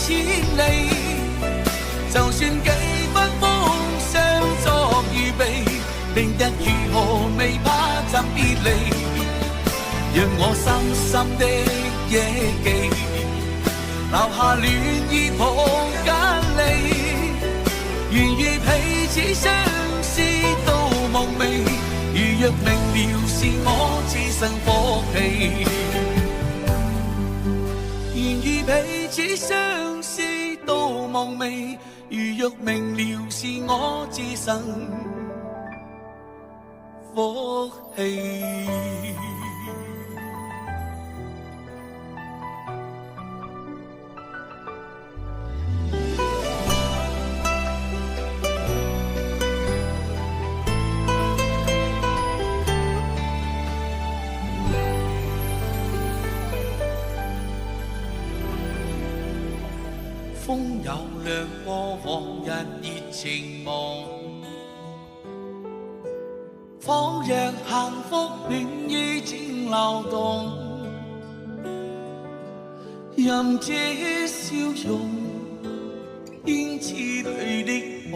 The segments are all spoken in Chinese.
千里，就算幾分風霜作預備，明日如何未怕怎別離，讓我深深的憶記，留下戀意抱緊你，願與彼此相思到夢寐，如若明了是我此生福氣，願與彼此相思到夢寐，如若明了是我此生福氣。風有掠過往日熱情夢，仿若幸福戀於漸流動，任這笑容牽似裏的夢，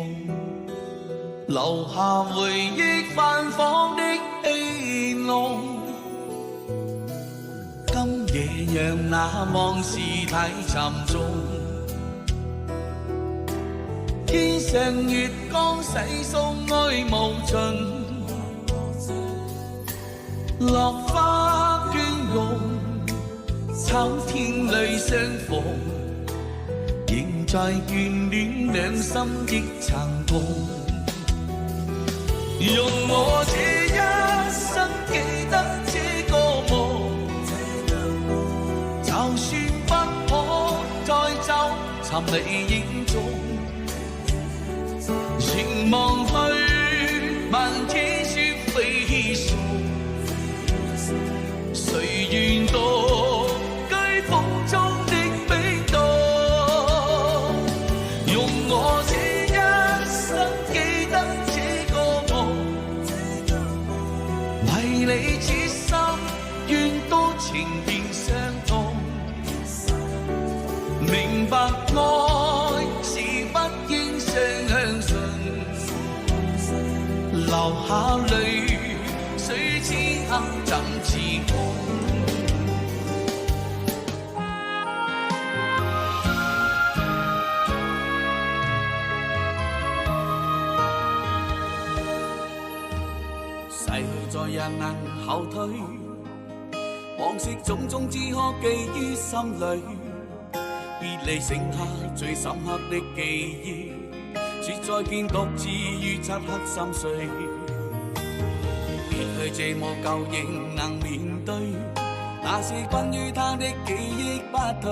留下回憶泛黃的戲弄。今夜讓那往事太沉重，天上月光洗送愛無盡，落花捐容，秋天裏相逢，仍在眷戀兩心的殘痛。用我這一生記得這個夢，就算不可再走尋離影蹤，凝望去，漫天雪飛送，誰願獨居風中的冰凍？用我這一生記得這個夢，迷你此心，願多情變相痛，明白愛是不應相信，流下淚水此刻怎自控？逝去在人銀後退，往事種種只可記於心裏，別離剩下最深刻的記憶，說再見獨自於漆黑心碎，別去這麼舊仍能面對，那是關於他的記憶不退，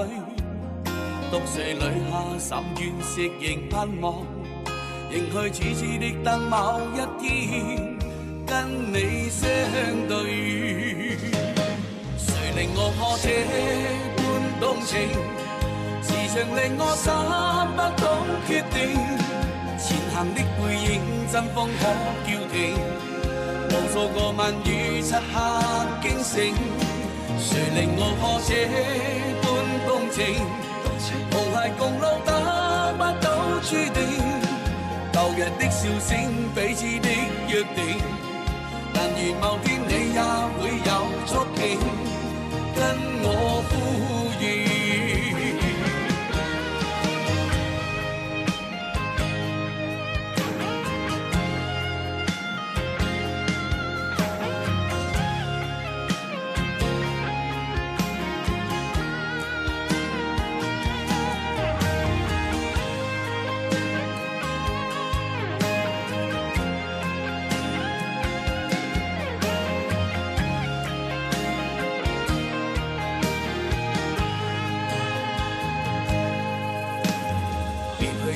毒水裏下深怨色仍噴望，仍去此次的等某一天跟你相對，誰令我可這般動情，時常令我心不懂決定，前行的背影怎方可叫停，無數個問與漆黑驚醒，誰令我可這般動情，無鞋共路得不到注定，舊日的笑聲彼此的約定，但願某天你也會有觸景跟我呼籲。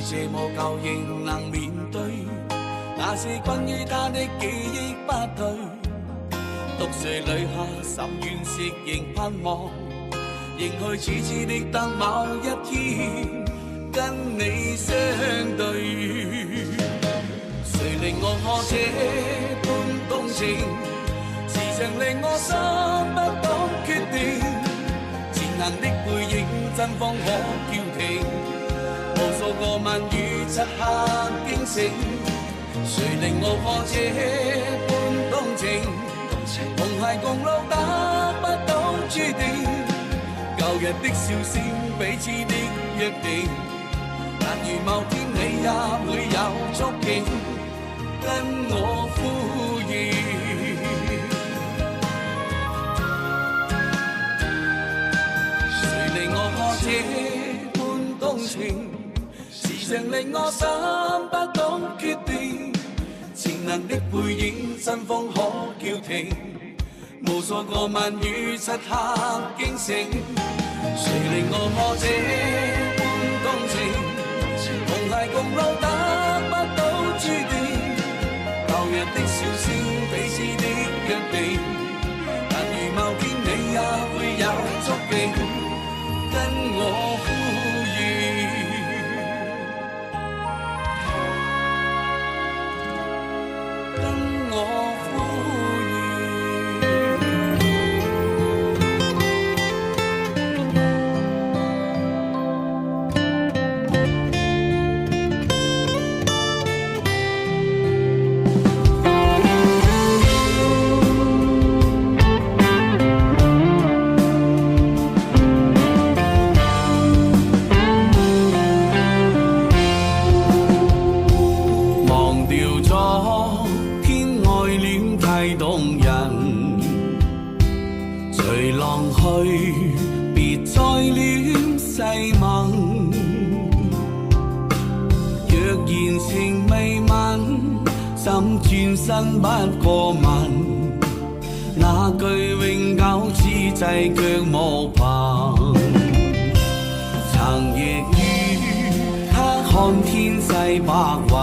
這麼舊仍能面對，那是關於他的記憶不退，毒水裏下深怨色仍盼望，仍去此次的等某一天跟你相對，誰令我可這般動情，時常令我心不懂決定，前行的背影怎方可叫停，漆黑驚醒，誰令我可這般動情？同偕共老得不到注定，舊日的笑聲，彼此的約定，但如某天你也會有觸景，跟我呼應。誰令我可這般動情？時常令我心不懂決定，前能的背影，新風可叫停，無數個晚雨漆黑驚醒。誰令我可這般動情？同偕共老得不到注定，舊日的笑聲，彼此的約定，但如某天你也會有觸景，跟我呼應。別再戀細盟，若然情未泯，心轉身不過問，那句永久之際卻無憑。曾亦於他看天際白雲，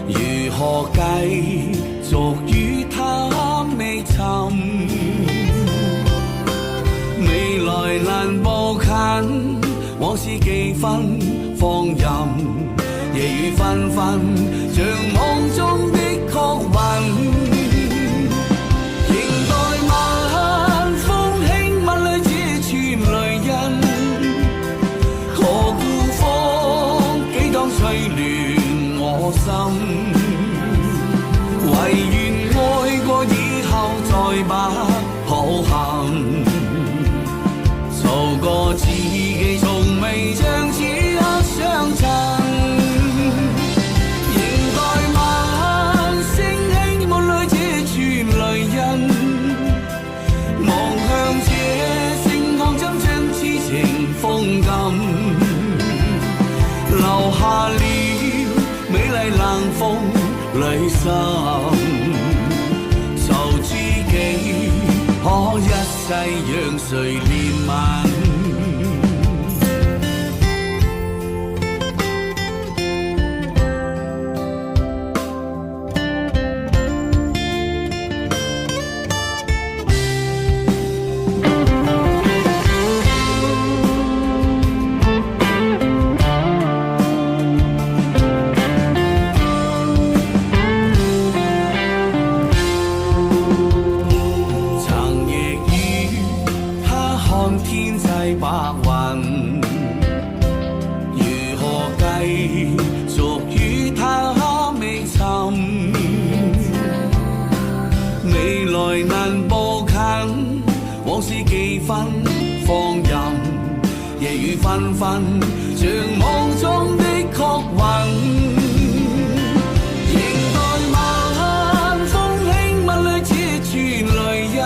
如何繼續與他覓尋？未來難步近，往事幾分放任，夜雨紛紛，像夢中的確雲。仍待晚風輕吻裏這串淚印，何故風幾當吹亂我心？唯願愛過以後再把抱憾，做個知己從未像此刻相襯。仍待晚星輕抹裏這串淚印，望向這星空怎將痴情封禁，留下了美麗冷風淚滲。愁知己可一世讓誰憐憫？天際白雲，如何繼續與他覓尋？未來難步近，往事幾分放任，夜雨紛紛，像夢中的確雲。仍待晚風輕吻裏這串淚印，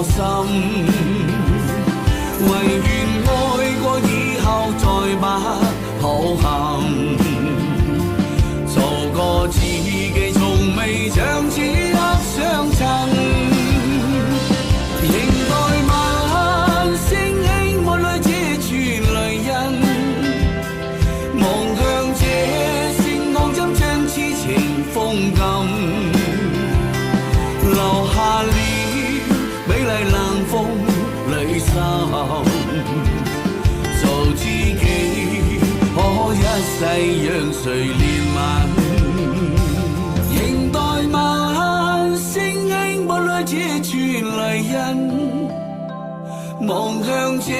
心，唯願愛過以後再把抱憾，做個知己從未像此刻相襯。仍待晚星輕抹裏這串淚印，望向這星空怎將痴情封禁，留下了美麗冷風淚滲，做知己可一世讓誰憐憫？仍待晚星輕抹裏這串淚印，望向這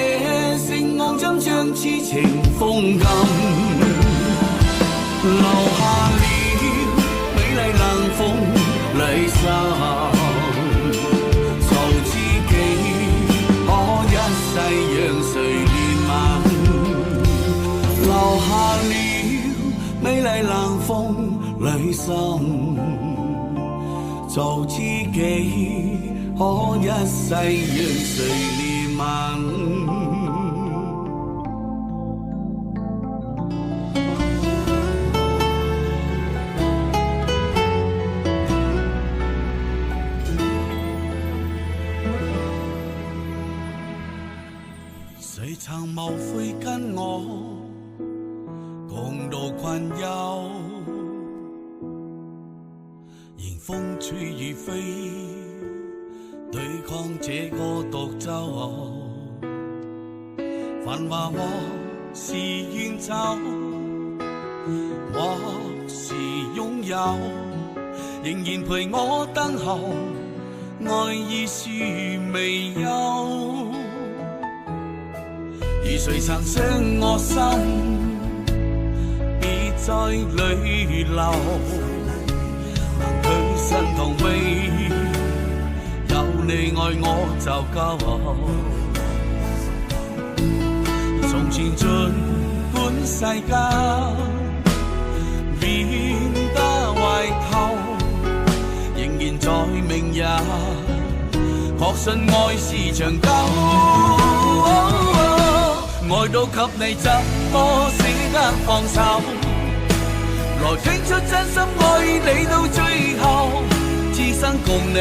聖岸，將痴情封禁，留下了美麗冷風離愁。讓誰憐憫？留下了美麗冷風裏心，做知己可一世讓誰憐憫？誰曾無悔跟我共度困憂，迎風吹雨飛，對抗這個獨舟。繁華或是遠走，或是擁有，仍然陪我等候，愛意是未休。如誰曾傷我心，別再淚流，能對身同悲，有你愛我就夠。從前儘管世間變得壞透，仍然在明日確信愛是長久。愛到給你怎麼捨得放手，來傾出真心愛你到最後，此生共你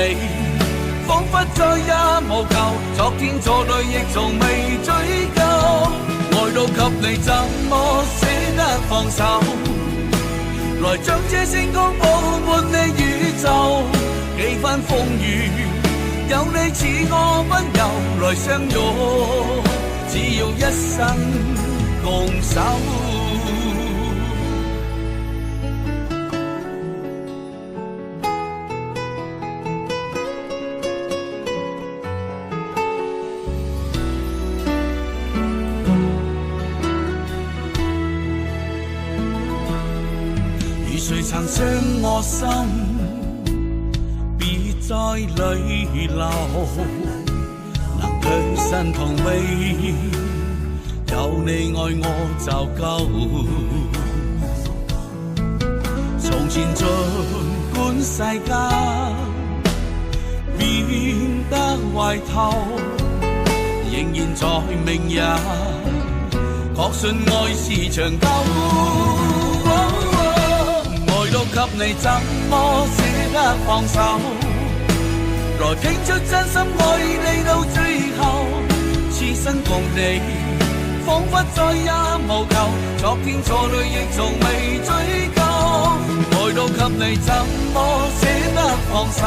彷彿再也無求，昨天錯對亦從未追究。愛到給你怎麼捨得放手，來將這星光佈滿你宇宙，幾番風雨有你似我溫柔來相擁，只要一生共守。如誰曾傷我心，別再淚流，能對身同悲，有你愛我就夠。從前儘管世間變得壞透，仍然在明日確信愛是長久。愛到給你怎麼捨得放手，來傾出真心愛你到最後，此生共你彷彿再也無求，昨天錯對亦從未追究。愛到給你怎麼捨得放手，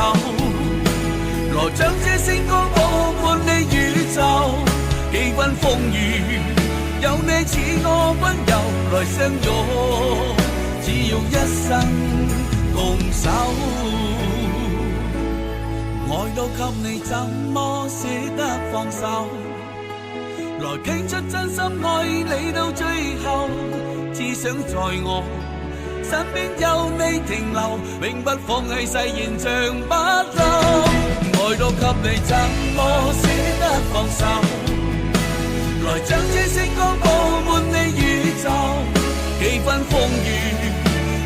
來將這星光佈滿你宇宙，幾番風雨有你似我溫柔來相擁，只要一生共守。愛到給你怎麼捨得放手，來傾出真心愛你到最後，只想在我身邊有你停留，永不放棄誓言像不朽。愛到給你怎麼捨得放手，來將這星光佈滿你宇宙，幾番風雨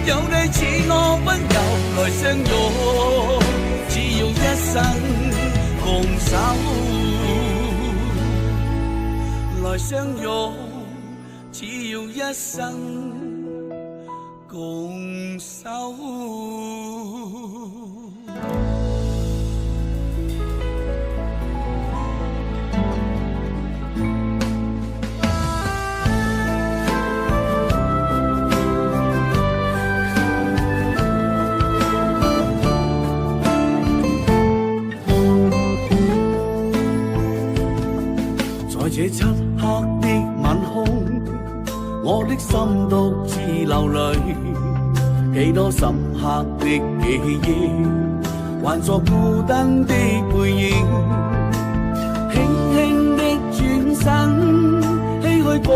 有你似我溫柔來相擁，只要一生共守。來相擁，只要一生共守。在這漆黑的晚空，我的心獨自流淚，幾多深刻的記憶，還作孤單的背影，輕輕的步。